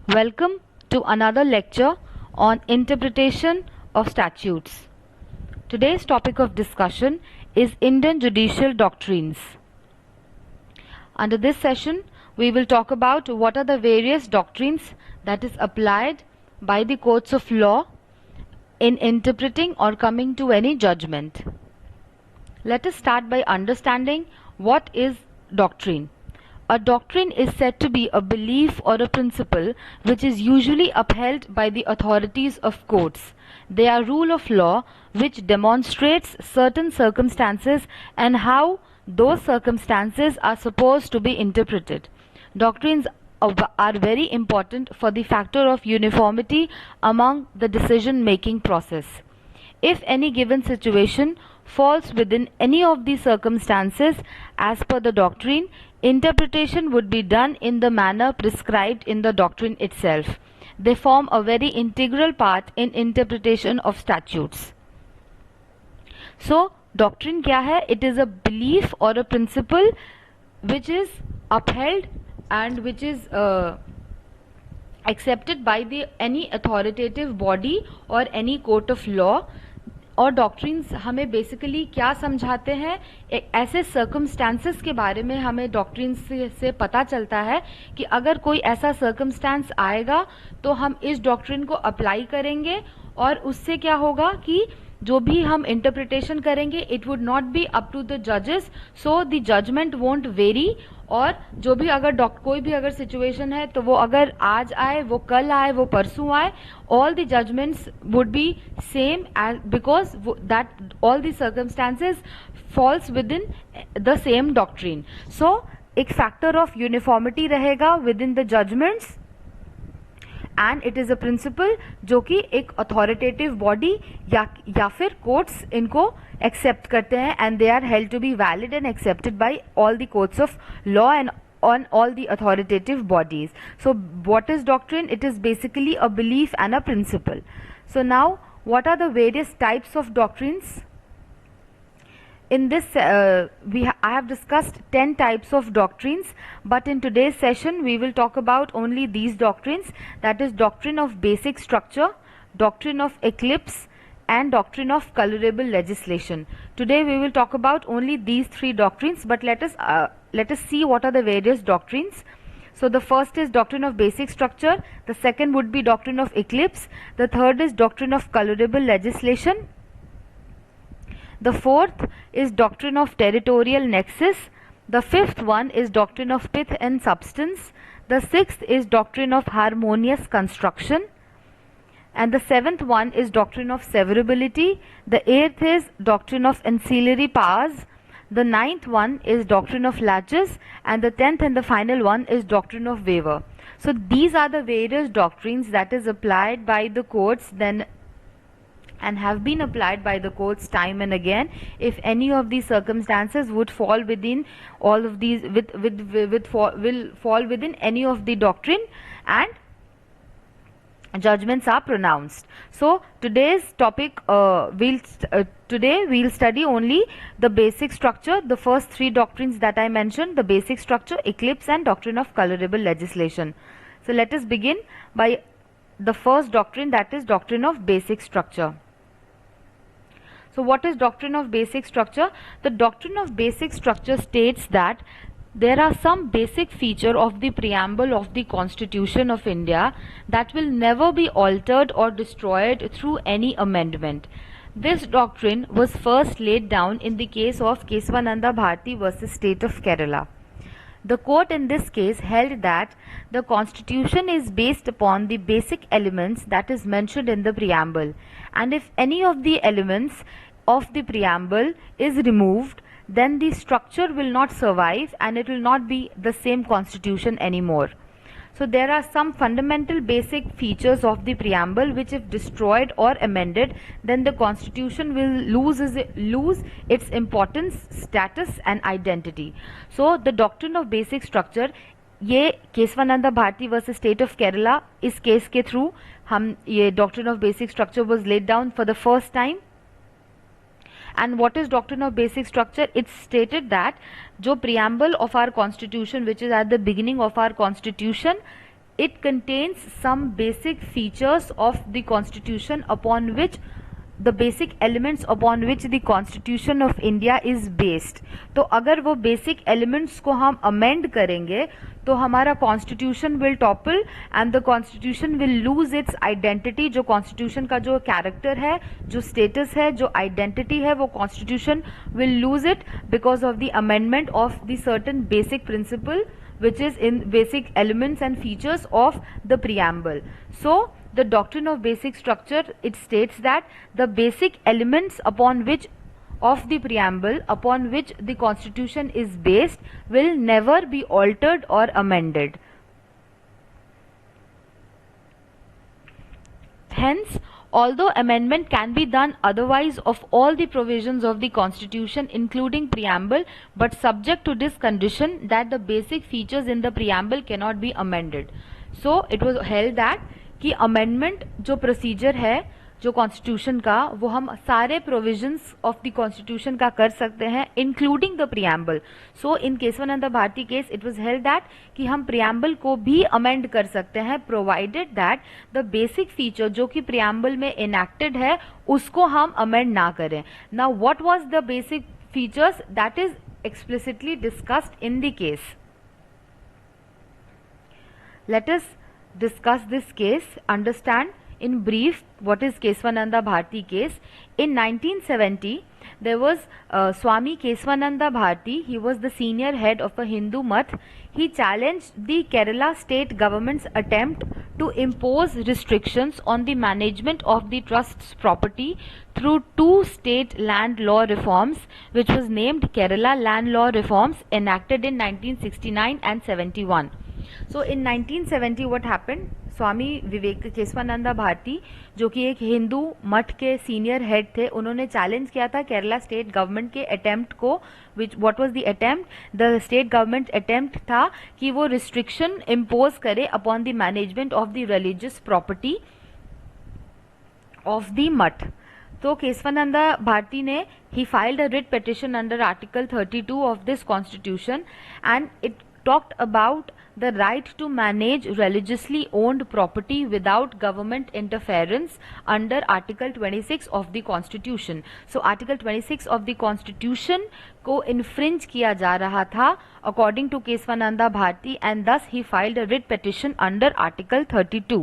Welcome to another lecture on interpretation of statutes. Today's topic of discussion is Indian judicial doctrines. Under this session, we will talk about what are the various doctrines that is applied by the courts of law in interpreting or coming to any judgment. Let us start by understanding what is doctrine. A doctrine is said to be a belief or a principle which is usually upheld by the authorities of courts. They are rule of law which demonstrates certain circumstances and how those circumstances are supposed to be interpreted. Doctrines are very important for the factor of uniformity among the decision-making process. If any given situation falls within any of these circumstances as per the doctrine, interpretation would be done in the manner prescribed in the doctrine itself. They form a very integral part in interpretation of statutes. So, doctrine क्या है? It is a belief or a principle which is upheld and which is accepted by any authoritative body or any court of law. और doctrines हमें basically क्या समझाते हैं, ऐसे circumstances के बारे में हमें डॉक्ट्रिन्स से पता चलता है कि अगर कोई ऐसा सर्कमस्टांस आएगा तो हम इस डॉक्ट्रिन को अप्लाई करेंगे और उससे क्या होगा कि जो भी हम इंटरप्रिटेशन करेंगे it would not be up to the जजेस, so the judgment won't vary. और जो भी अगर कोई भी अगर सिचुएशन है तो वो अगर आज आए, वो कल आए, वो परसों आए, all the judgments would be same as because that all the circumstances falls within the same doctrine. So एक factor of uniformity रहेगा within the judgments and it is a principle जो कि एक authoritative body या फिर courts इनको accept करते हैं and they are held to be valid and accepted by all the courts of law and on all the authoritative bodies. So what is doctrine? It is basically a belief and a principle. So now what are the various types of doctrines? In this I have discussed 10 types of doctrines, but in today's session we will talk about only these doctrines, that is doctrine of basic structure, doctrine of eclipse and doctrine of colorable legislation. Today we will talk about only these three doctrines, but let us see what are the various doctrines. So the first is doctrine of basic structure, the second would be doctrine of eclipse, the third is doctrine of colorable legislation, the fourth is doctrine of territorial nexus, the fifth one is doctrine of pith and substance, the sixth is doctrine of harmonious construction, and the seventh one is doctrine of severability, the eighth is doctrine of ancillary powers, the ninth one is doctrine of laches, and the 10th and the final one is doctrine of waiver. So these are the various doctrines that is applied by the courts then and have been applied by the courts time and again. If any of these circumstances would fall within all of these will fall within any of the doctrine and judgments are pronounced. So today's topic today we'll study only the basic structure, the first three doctrines that I mentioned, the basic structure, eclipse and doctrine of colorable legislation. So let us begin by the first doctrine, that is doctrine of basic structure. So what is doctrine of basic structure? The doctrine of basic structure states that there are some basic feature of the preamble of the Constitution of India that will never be altered or destroyed through any amendment. This doctrine was first laid down in the case of Keswananda Bharti versus State of Kerala. The court in this case held that the Constitution is based upon the basic elements that is mentioned in the preamble, and if any of the elements of the preamble is removed, then the structure will not survive and it will not be the same constitution anymore. So there are some fundamental basic features of the preamble which if destroyed or amended, then the constitution will lose its importance, status and identity. So the doctrine of basic structure, ये Keshavananda Bharati versus state of Kerala, इस case के through हम ये doctrine of basic structure was laid down for the first time. And what is doctrine of basic structure? It's stated that जो preamble of our constitution, which is at the beginning of our constitution, it contains some basic features of the constitution upon which the basic elements upon which the constitution of India is based. तो अगर वो basic elements को हम amend करेंगे तो हमारा constitution will topple and the constitution will lose its identity. जो constitution का जो character है, जो status है, जो identity है, वो constitution will lose it because of the amendment of the certain basic principle which is in basic elements and features of the preamble. So the doctrine of basic structure, it states that the basic elements upon which of the preamble upon which the constitution is based will never be altered or amended. Hence, although amendment can be done otherwise of all the provisions of the constitution including preamble, but subject to this condition that the basic features in the preamble cannot be amended. So it was held that कि amendment जो procedure है जो constitution का वो हम सारे provisions of the constitution का कर सकते हैं including the preamble. So in Keshavananda Bharati case it was held that कि हम प्रियम्बल को भी अमेंड कर सकते हैं provided that the basic feature जो कि प्रियम्बल में इनैक्टेड है उसको हम अमेंड ना करें. Now what was the basic features that is explicitly discussed in the case. Let us discuss this case, understand in brief what is Keswananda Bharti case. In 1970 there was Swami Keswananda Bharti. He was the senior head of a Hindu Math. He challenged the Kerala state government's attempt to impose restrictions on the management of the trust's property through two state land law reforms which was named Kerala Land Law Reforms enacted in 1969 and 71. So in 1970 what happened? स्वामी विवेक केशवानंदा भारती जो कि एक हिंदू मठ के senior head थे, उन्होंने challenge किया था Kerala state government के अटेम्प्ट को. What was the attempt? The state government attempt था कि वो रिस्ट्रिक्शन इम्पोज करे upon the management of the religious property of the मठ. तो केशवानंदा भारती ने he filed a writ petition under Article 32 of this constitution and it talked about the right to manage religiously owned property without government interference under Article 26 of the Constitution. So Article 26 of the Constitution को infringe किया जा रहा था according to Keswananda Bharti and thus he filed a writ petition under Article 32.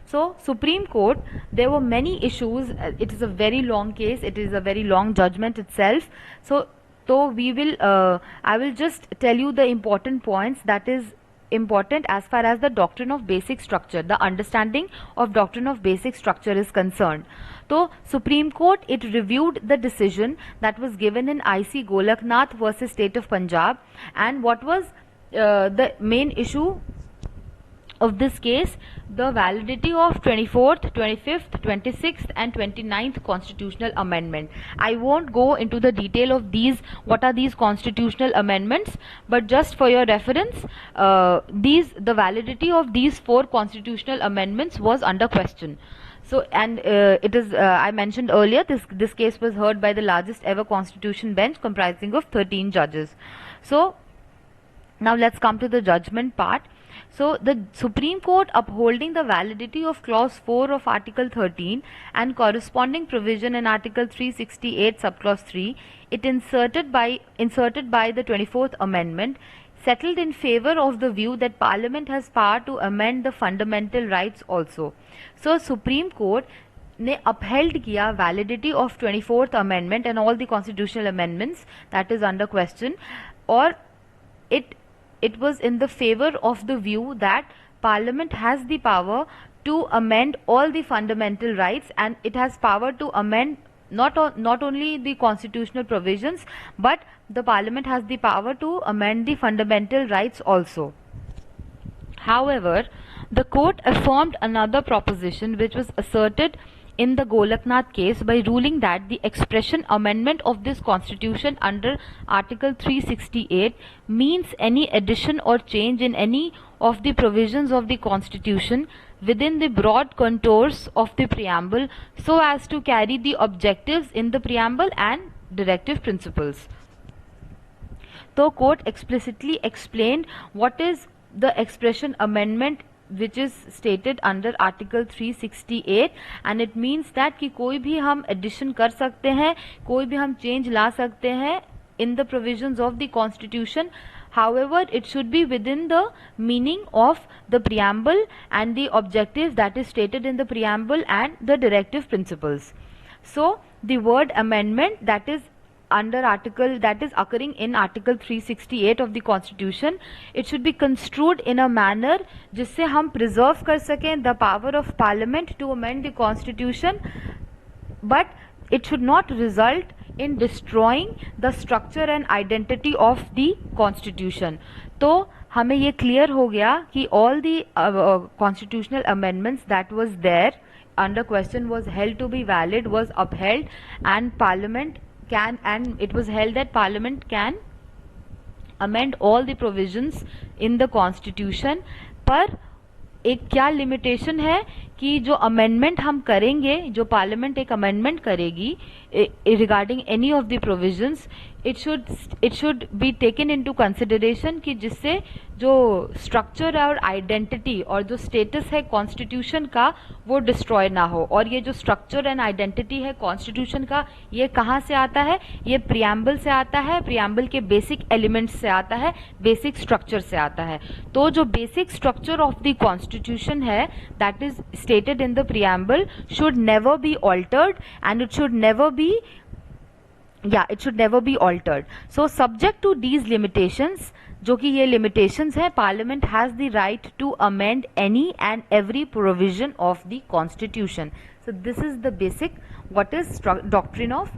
So Supreme Court, there were many issues. It is a very long case. It is a very long judgment itself. So we will I will just tell you the important points that is important as far as the doctrine of basic structure, the understanding of doctrine of basic structure is concerned. So Supreme Court, it reviewed the decision that was given in IC Golaknath versus State of Punjab, and what was the main issue of this case? The validity of 24th, 25th, 26th and 29th constitutional amendment. I won't go into the detail of these, what are these constitutional amendments, but just for your reference, the validity of these 4 constitutional amendments was under question. So and it is I mentioned earlier this case was heard by the largest ever constitution bench comprising of 13 judges. So now let's come to the judgment part. So the Supreme Court, upholding the validity of clause 4 of Article 13 and corresponding provision in Article 368 subclause 3, it inserted by the 24th amendment, settled in favor of the view that Parliament has power to amend the fundamental rights also. So Supreme Court ने upheld किया validity of 24th amendment and all the constitutional amendments that is under question, or it was in the favor of the view that Parliament has the power to amend all the fundamental rights and it has power to amend not only the constitutional provisions but the Parliament has the power to amend the fundamental rights also. However, the court affirmed another proposition which was asserted in the Golaknath case by ruling that the expression amendment of this constitution under Article 368 means any addition or change in any of the provisions of the constitution within the broad contours of the preamble so as to carry the objectives in the preamble and directive principles. The court explicitly explained what is the expression amendment which is stated under article 368 and it means that कि कोई भी हम addition कर सकते हैं, कोई भी हम change ला सकते हैं in the provisions of the constitution. However, it should be within the meaning of the preamble and the objective that is stated in the preamble and the directive principles. So the word amendment that is under article that is occurring in article 368 of the constitution, it should be construed in a manner जिससे हम preserve कर सकें the power of parliament to amend the constitution, but it should not result in destroying the structure and identity of the constitution. तो हमें ये clear हो गया कि all the constitutional amendments that was there under question was held to be valid, was upheld, and parliament can, and it was held that parliament can amend all the provisions in the constitution. पर एक क्या limitation है कि जो amendment हम करेंगे, जो parliament एक अमेंडमेंट करेगी regarding any of the provisions, it should be taken into consideration कि जिससे जो स्ट्रक्चर और आइडेंटिटी और जो स्टेटस है कॉन्स्टिट्यूशन का वो डिस्ट्रॉय ना हो. और ये जो स्ट्रक्चर एंड आइडेंटिटी है कॉन्स्टिट्यूशन का, ये कहाँ से आता है? ये प्रियम्बल से आता है, प्रियम्बल के बेसिक एलिमेंट्स से आता है, बेसिक स्ट्रक्चर से आता है. तो जो basic structure of the constitution है that is stated in the preamble should never be altered and it should never be altered. So subject to these limitations, जो कि ये limitations है, Parliament has the right to amend any and every provision of the Constitution. So this is the basic, what is doctrine of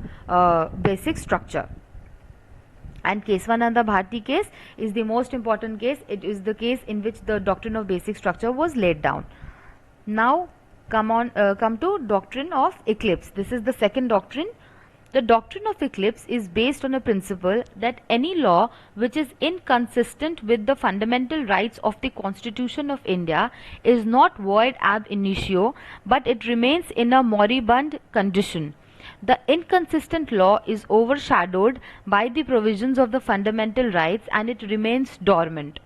basic structure. And Keswananda Bharti case is the most important case. It is the case in which the doctrine of basic structure was laid down. Now come to doctrine of eclipse. This is the second doctrine. The doctrine of eclipse is based on a principle that any law which is inconsistent with the fundamental rights of the Constitution of India is not void ab initio, but it remains in a moribund condition. The inconsistent law is overshadowed by the provisions of the fundamental rights and it remains dormant.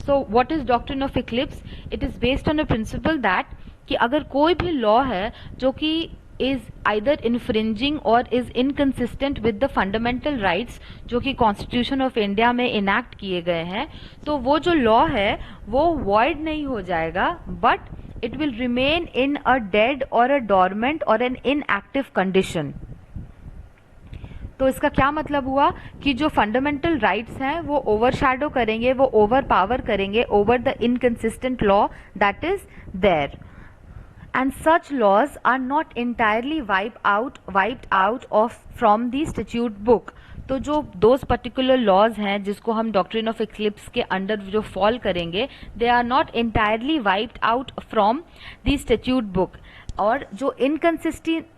So what is doctrine of eclipse? It is based on a principle that कि अगर कोई भी law है जो कि is either infringing or is inconsistent with the fundamental rights जो कि Constitution of India में enact किए गए हैं, तो वो जो law है वो void नहीं हो जाएगा, but it will remain in a dead or a dormant or an inactive condition. तो इसका क्या मतलब हुआ कि जो फंडामेंटल राइट्स हैं वो ओवरशैडो करेंगे, वो ओवर पावर करेंगे over the inconsistent law that is there. And such laws are not entirely wiped out of from the statute book. तो जो those particular laws हैं जिसको हम doctrine of eclipse के अंडर जो फॉल करेंगे, they are not entirely wiped out from the statute book. और जो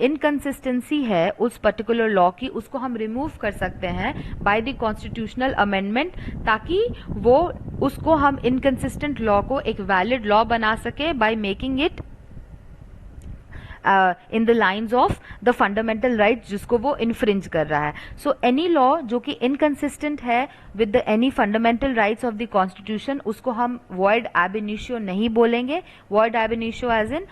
इनकंसिस्टेंसी है उस पर्टिकुलर लॉ की, उसको हम रिमूव कर सकते हैं बाय द कॉन्स्टिट्यूशनल अमेंडमेंट, ताकि वो उसको हम इनकंसिस्टेंट लॉ को एक वैलिड लॉ बना सके by making it in the lines of the fundamental right जिसको वो इन्फ्रिंज कर रहा है. सो एनी लॉ जो कि इनकंसिस्टेंट है with the any fundamental rights of the constitution, उसको हम वॉइड एब इनिशियो नहीं बोलेंगे. Void ab initio as in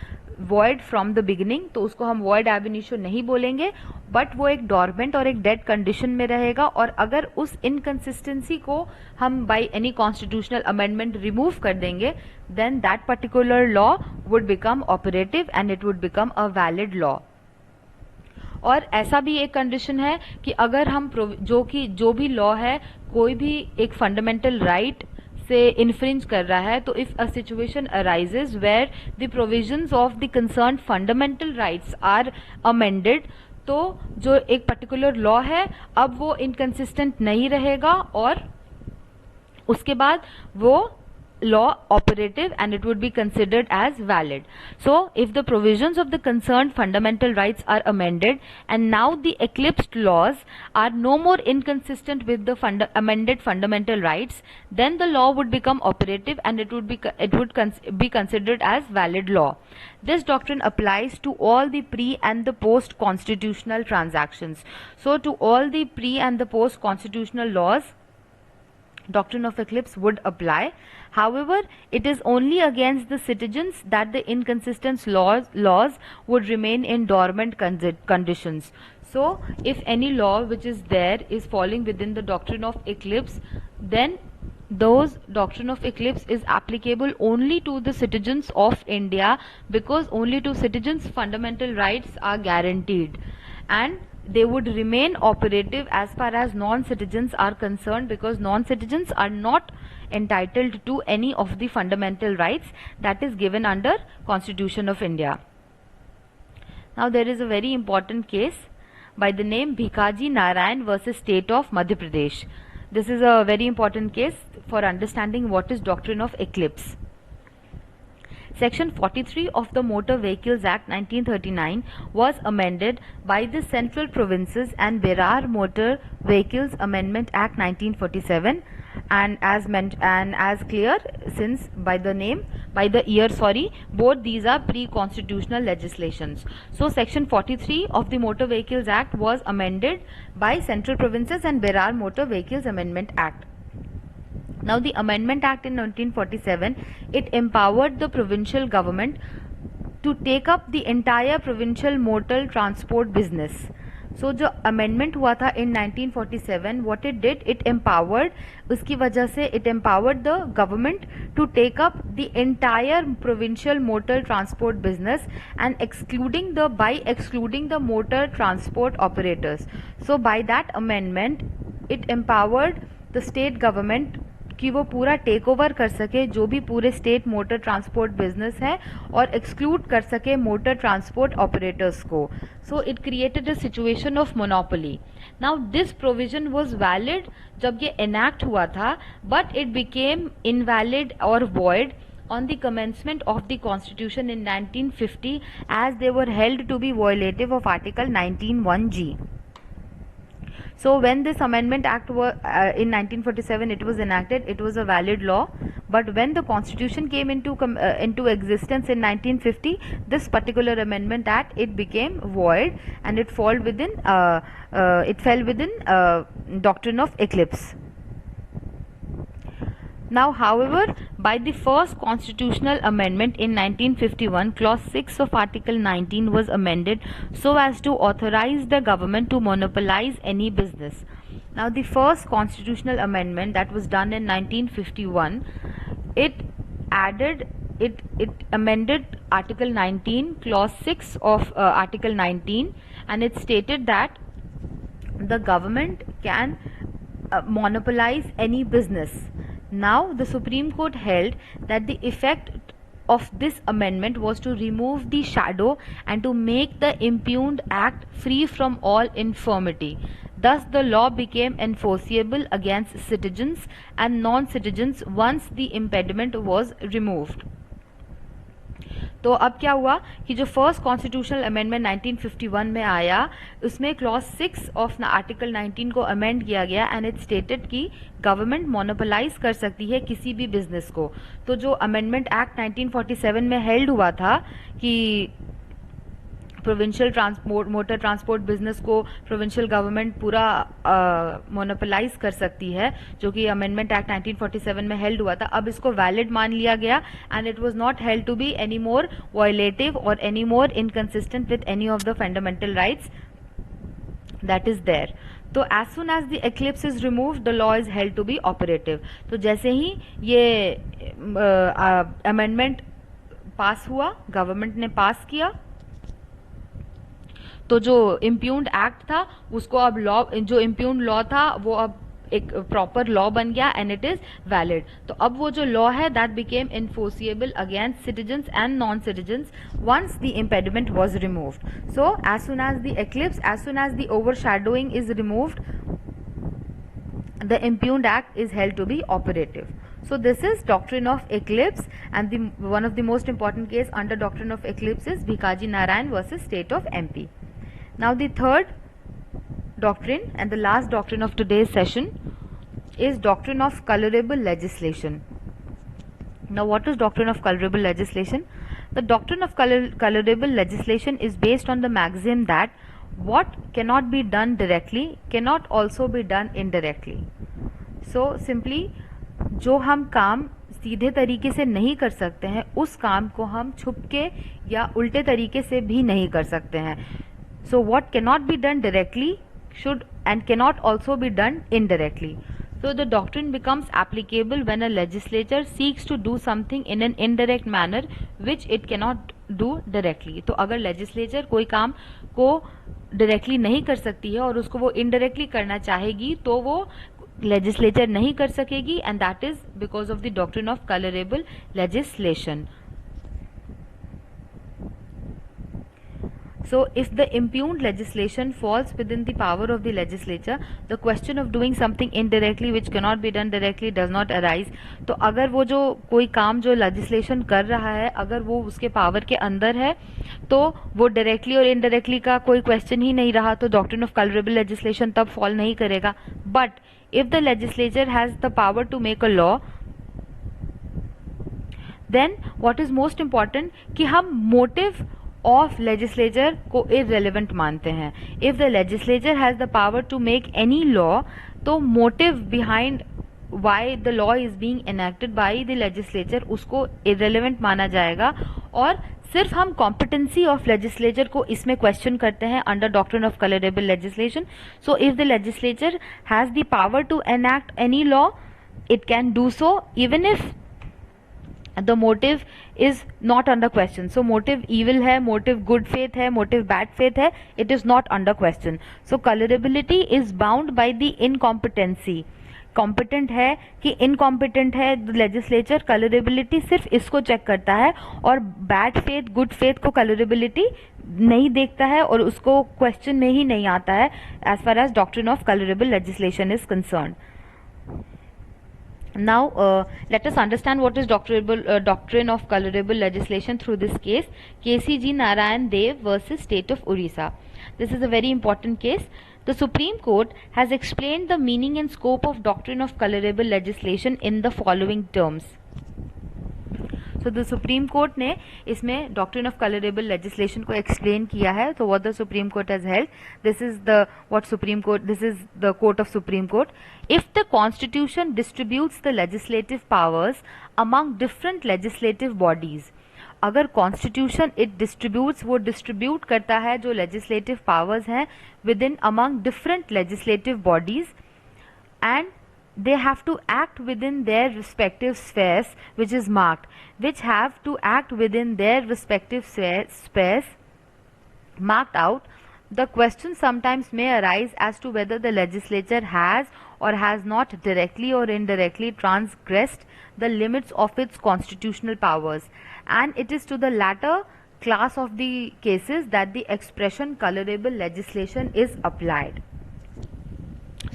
void from the beginning, तो उसको हम वॉइड एब इनिशियो नहीं बोलेंगे, बट वो एक डॉर्मेंट और एक डेड कंडीशन में रहेगा. और अगर उस इनकंसिस्टेंसी को हम by any constitutional amendment remove कर देंगे, then that particular law would become operative and it would become a valid law. और ऐसा भी एक कंडीशन है कि अगर हम जो भी लॉ है कोई भी एक फंडामेंटल राइट से इन्फ्रिंज कर रहा है, तो if a situation arises where the provisions of the concern fundamental rights are amended, तो जो एक पर्टिकुलर लॉ है अब वो इनकंसिस्टेंट नहीं रहेगा और उसके बाद वो law operative and it would be considered as valid. So if the provisions of the concerned fundamental rights are amended and now the eclipsed laws are no more inconsistent with the amended fundamental rights, then the law would become operative and it would be considered as valid law. This doctrine applies to all the pre and the post constitutional transactions. So to all the pre and the post constitutional laws, doctrine of eclipse would apply. However, it is only against the citizens that the inconsistent laws would remain in dormant conditions. So if any law which is there is falling within the doctrine of eclipse, then those doctrine of eclipse is applicable only to the citizens of India, because only to citizens fundamental rights are guaranteed, and they would remain operative as far as non-citizens are concerned, because non-citizens are not entitled to any of the fundamental rights that is given under Constitution of India. Now there is a very important case by the name Bhikaji Narayan versus State of Madhya Pradesh. This is a very important case for understanding what is doctrine of eclipse. Section 43 of the Motor Vehicles Act 1939 was amended by the Central Provinces and Berar Motor Vehicles Amendment Act 1947, and as clear since by the year, both these are pre-constitutional legislations. So Section 43 of the Motor Vehicles Act was amended by Central Provinces and Berar Motor Vehicles Amendment Act. Now the Amendment Act in 1947, it empowered the provincial government to take up the entire provincial motor transport business. So जो amendment हुआ था in 1947, what it did, it empowered, उसकी वजह से it empowered the government to take up the entire provincial motor transport business and excluding the motor transport operators. So by that amendment, it empowered the state government कि वो पूरा take over कर सके जो भी पूरे स्टेट मोटर ट्रांसपोर्ट बिजनेस है और एक्सक्लूड कर सके मोटर ट्रांसपोर्ट ऑपरेटर्स को. So it created a situation of monopoly. Now this provision was valid जब ये एनैक्ट हुआ था, बट इट बिकेम इनवैलिड और void on the commencement of the constitution in 1950 as they were held to be violative of article 19(1)(g). So when this amendment act was in 1947 it was enacted, it was a valid law, but when the constitution came into existence in 1950, this particular amendment act, it became void and it fell within doctrine of eclipse. Now, however, by the first constitutional amendment in 1951, clause 6 of article 19 was amended so as to authorize the government to monopolize any business. Now, the first constitutional amendment that was done in 1951, it amended article 19, clause 6 of article 19, and it stated that the government can monopolize any business. Now, the Supreme Court held that the effect of this amendment was to remove the shadow and to make the impugned act free from all infirmity. Thus, the law became enforceable against citizens and non-citizens once the impediment was removed. तो अब क्या हुआ कि जो first constitutional amendment 1951 में आया उसमें clause 6 of article 19 को अमेंड किया गया एंड इट स्टेटेड कि गवर्नमेंट मोनोपोलाइज कर सकती है किसी भी बिजनेस को. तो जो अमेंडमेंट एक्ट 1947 में हेल्ड हुआ था कि प्रोविंशियल मोटर ट्रांसपोर्ट बिजनेस को प्रोविंशियल गवर्नमेंट पूरा मोनोपोलाइज कर सकती है, जो कि अमेंडमेंट एक्ट 1947 में हेल्ड हुआ था, अब इसको वैलिड मान लिया गया and it was not held to be any more violative और any more inconsistent with any of the fundamental rights that is there. तो as soon as the eclipse is remove the law is held to be operative. तो जैसे ही ये amendment पास हुआ, government ने पास किया, तो जो इम्प्यून्ड एक्ट था उसको अब लॉ, जो इम्प्यून्ड लॉ था वो अब एक प्रॉपर लॉ बन गया एंड इट इज वैलिड. तो अब वो जो लॉ है that became enforceable against citizens and non citizens once the impediment was removed. So as soon as the eclipse, as soon as the overshadowing is removed, the impugned act is held to be operative. So this is doctrine of eclipse, and one of the most important case under doctrine of eclipse is Bhikaji Narayan versus State of MP. Now the third doctrine and the last doctrine of today's session is doctrine of colorable legislation. Now what is doctrine of colorable legislation? The doctrine of colorable legislation is based on the maxim that what cannot be done directly cannot also be done indirectly. So simply जो हम काम सीधे तरीके से नहीं कर सकते हैं, उस काम को हम छुप के या उल्टे तरीके से भी नहीं कर सकते हैं. So what can not be done directly should and cannot also be done indirectly. So the doctrine becomes applicable when a legislature seeks to do something in an indirect manner which it cannot do directly. तो अगर legislature कोई काम को directly नहीं कर सकती है और उसको वो indirectly करना चाहेगी तो वो legislature नहीं कर सकेगी, and that is because of the doctrine of colorable legislation. So if the impugned legislation falls within the power of the legislature, the question of doing something indirectly which cannot be done directly does not arise. तो अगर वो जो कोई काम जो legislation कर रहा है, अगर वो उसके पावर के अंदर है, तो वो डायरेक्टली और इनडायरेक्टली का कोई क्वेश्चन ही नहीं रहा, तो डॉक्ट्रिन ऑफ कलरेबल लेजिस्लेशन तब फॉल नहीं करेगा. But if the legislature has the power to make a law, then what is most important कि हम मोटिव ऑफ लेजिस्लेचर को इररेलेवेंट मानते हैं. If the legislature has the power to make any law, तो motive behind why the law is being enacted by the legislature उसको irrelevant माना जाएगा, और सिर्फ हम कॉम्पिटेंसी ऑफ लेजिस्लेचर को इसमें क्वेश्चन करते हैं under doctrine of colourable legislation. So if the legislature has the power to enact any law, it can do so even if the motive is not under question. So motive evil है, motive good faith है, motive bad faith है, it is not under question. So colorability is bound by the incompetency. competent है कि incompetent है legislature, colorability सिर्फ इसको check करता है, और bad faith good faith को colorability नहीं देखता है और उसको question में ही नहीं आता है as far as doctrine of colorable legislation is concerned. Now let us understand what is doctrine of colorable legislation through this case, KCG Narayan Dev versus State of Orissa. This is a very important case. The Supreme Court has explained the meaning and scope of doctrine of colorable legislation in the following terms. So the Supreme Court ने इसमें doctrine of colorable legislation को explain किया है. So what the Supreme Court has held, this is the court of Supreme Court. If the Constitution distributes the legislative powers among different legislative bodies, अगर Constitution it distributes, वो distribute करता है जो legislative powers हैं within among different legislative bodies, and they have to act within their respective spheres, which is marked, which have to act within their respective spheres marked out. The question sometimes may arise as to whether the legislature has or has not directly or indirectly transgressed the limits of its constitutional powers, and it is to the latter class of the cases that the expression colorable legislation is applied.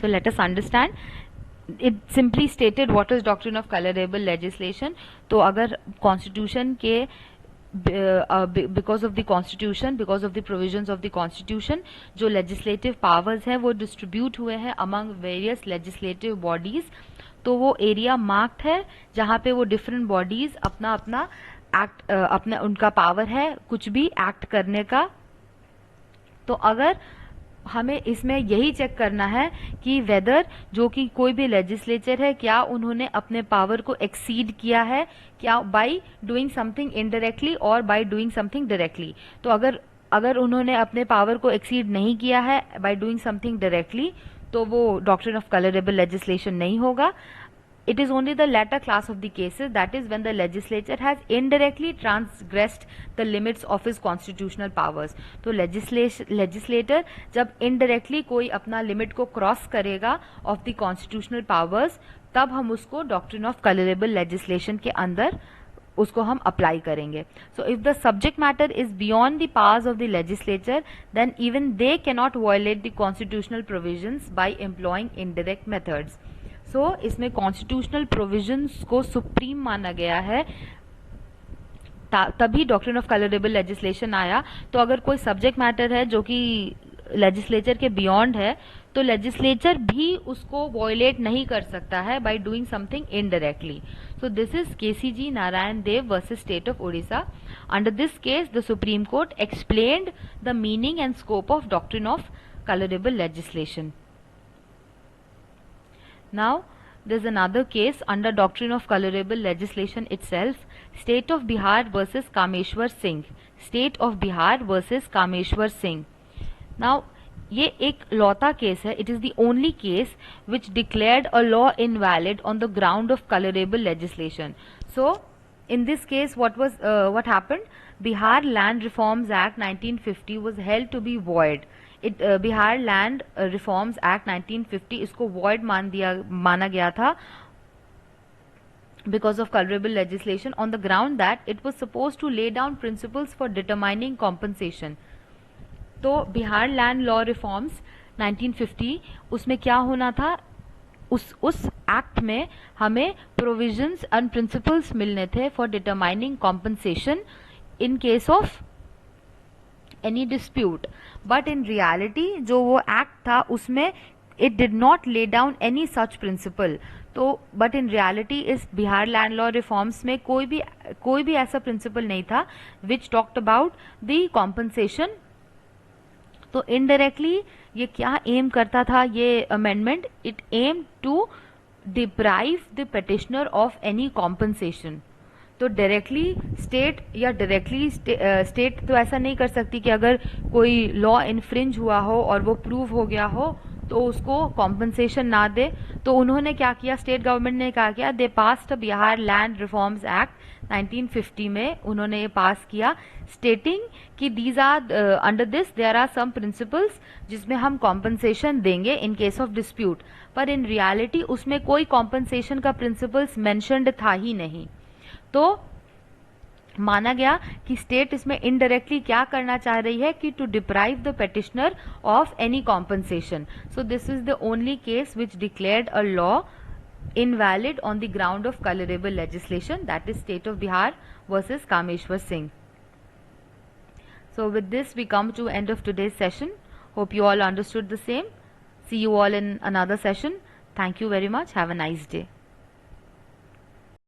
So let us understand. It simply stated what is doctrine of colorable legislation. तो अगर constitution के because of the constitution, because of the provisions of the constitution, जो legislative powers हैं वो distribute हुए हैं among various legislative bodies, तो वो area marked है जहाँ पे वो different bodies अपना अपना act अपना उनका power है कुछ भी act करने का. तो अगर हमें इसमें यही चेक करना है कि वेदर जो कि कोई भी लेजिस्लेचर है क्या उन्होंने अपने पावर को एक्सीड किया है, क्या बाय डूइंग समथिंग इनडायरेक्टली और बाय डूइंग समथिंग डायरेक्टली. तो अगर उन्होंने अपने पावर को एक्सीड नहीं किया है बाय डूइंग समथिंग डायरेक्टली, तो वो डॉक्ट्रिन ऑफ कलरेबल लेजिस्लेशन नहीं होगा. It is only the latter class of the cases, that is when the legislature has indirectly transgressed the limits of his constitutional powers. तो legislator जब indirectly कोई अपना limit को cross करेगा of the constitutional powers, तब हम उसको doctrine of colorable legislation के अंदर उसको हम अप्लाई करेंगे. So if the subject matter is beyond the powers of the legislature, then even they cannot violate the constitutional provisions by employing indirect methods. So इसमें constitutional provisions को supreme माना गया है, तभी डॉक्ट्रिन ऑफ कलरेबल लेजिस्लेशन आया. तो अगर कोई सब्जेक्ट मैटर है जो कि लेजिस्लेचर के बियॉन्ड है, तो लेजिस्लेचर भी उसको वॉयलेट नहीं कर सकता है by doing something indirectly. So this is KCG Narayan Deo versus state of Odisha. Under this case the supreme court explained the meaning and scope of doctrine of colourable legislation. Now there's another case under doctrine of colorable legislation itself, State of Bihar versus Kameshwar Singh. State of Bihar versus Kameshwar Singh. Now, ये एक लौता case है. It is the only case which declared a law invalid on the ground of colorable legislation. So, in this case, what happened? Bihar Land Reforms Act 1950 was held to be void. Bihar Land Reforms Act 1950 इसको void माना गया था because of colorable legislation on the ground that it was supposed to lay down principles for determining compensation. तो Bihar land law reforms 1950 उसमें क्या होना था, उस एक्ट में हमें प्रोविजंस एंड प्रिंसिपल्स मिलने थे for determining compensation in case of any dispute. But in reality जो वो एक्ट था उसमें it did not lay down any such principle. तो बट इन रियलिटी इस बिहार लैंड लॉ रिफॉर्म्स में कोई भी ऐसा प्रिंसिपल नहीं था which talked about the compensation. तो इनडायरेक्टली ये क्या एम करता था ये amendment? It aim to deprive the petitioner of any compensation. तो डायरेक्टली स्टेट या डायरेक्टली स्टेट तो ऐसा नहीं कर सकती कि अगर कोई लॉ इन्फ्रिंज हुआ हो और वो प्रूव हो गया हो तो उसको कॉम्पनसेशन ना दे. तो उन्होंने क्या किया, स्टेट गवर्नमेंट ने क्या किया, they passed Bihar land reforms act 1950 में उन्होंने ये पास किया स्टेटिंग कि these are under this there are some principles जिसमें हम कॉम्पनसेशन देंगे इन केस ऑफ डिस्प्यूट. पर इन रियलिटी उसमें कोई कॉम्पनसेशन का प्रिंसिपल्स मेंशन्ड था ही नहीं. तो माना गया कि स्टेट इसमें इनडायरेक्टली क्या करना चाह रही है कि to deprive the petitioner of any compensation. So this is the only case which declared a law invalid on the ground of colorable legislation, that is State of Bihar versus Kameshwar Singh. So with this we come to end of today's session. Hope you all understood the same. See you all in another session. Thank you very much. Have a nice day.